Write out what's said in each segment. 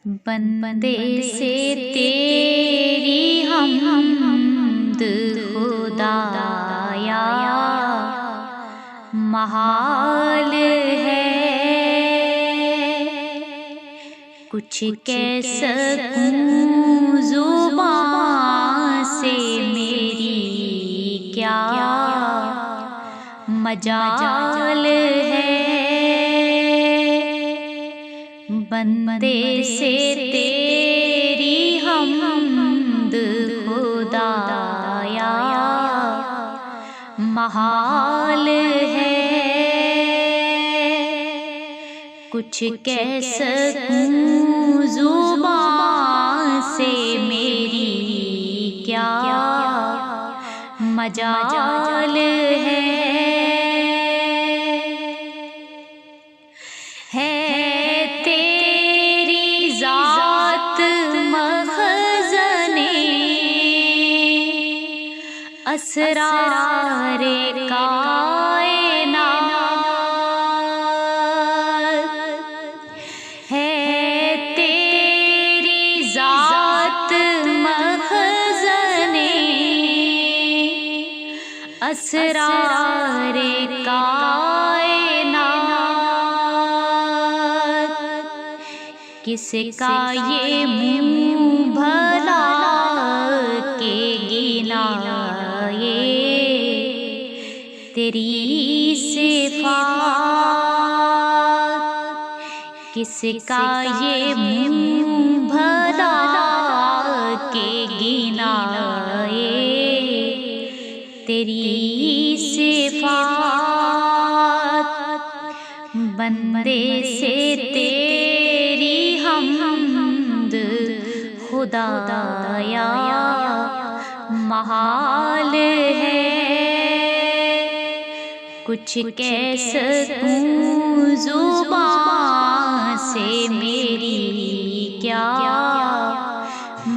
بندے سے تیری حمد خدایا محال ہے، کچھ کہہ سکوں زبان سے میری کیا مجال ہے، بندے سے تیری حمد خدایا محال ہے، کچھ کہہ سکوں زبان سے میری کیا مجال ہے تیری ذات مخزن اسرار کائنات ہے، تیری ذات مخزن اسرار کائنات، کس کا یہ منہ بھلا کہ گنا تیری صفات، کس کا یہ منہ بھلا کہ گنا تیری صفات، بندے سے تیری حمد خدایا محال ہے، کچھ کہہ سکوں زبان سے میری کیا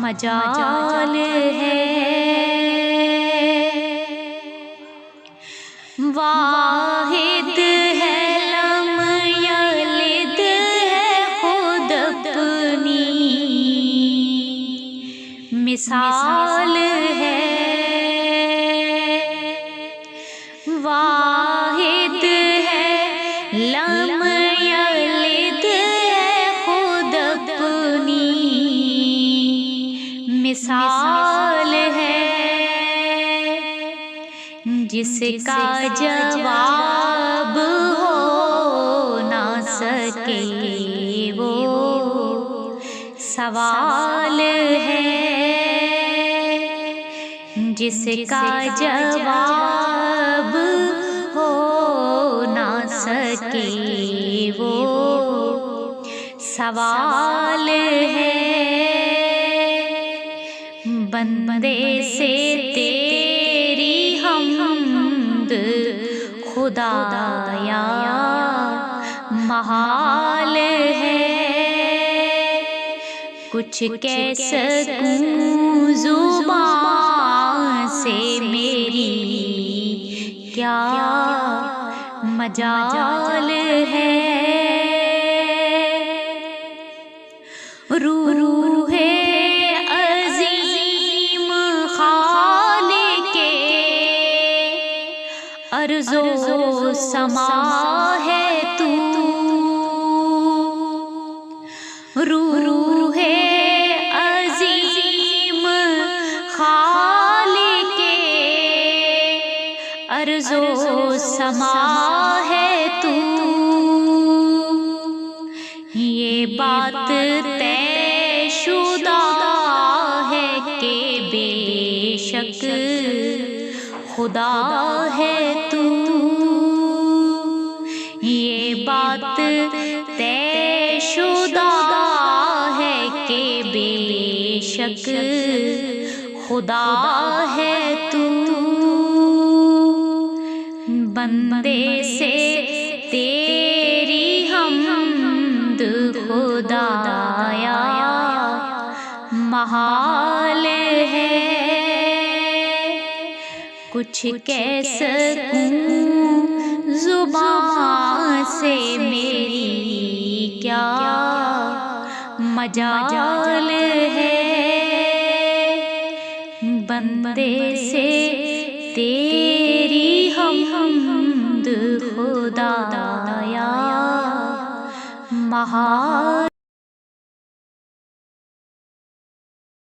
مجال ہے، واحد ہے لم یلد ہے خود اپنی مثال ہے، واحد ہے لم یلد ہے خود اپنی مثال ہے، جس کا جواب ہو نہ سکے وہ سوال ہے، جس کا جواب ہو نہ سکے وہ سوال ہے، بندے سے تیری حمد خدایا محال ہے، کچھ کہہ سکوں زبان سے میری کیا مجال ہے، روح عظیم خالق ارض و سما ہے تو، روح عظیم خالق ارض و سما ہے تو، یہ بات طے شدہ ہے کہ بے شک خدا ہے تو، یہ بات طے شدہ ہے کہ بے شک خدا ہے تو، بندے سے تیری حمد خدایا محال ہے، کچھ کہہ سکوں زبان سے میری کیا مجال ہے بندے سے تیری حمد خدایا، مہار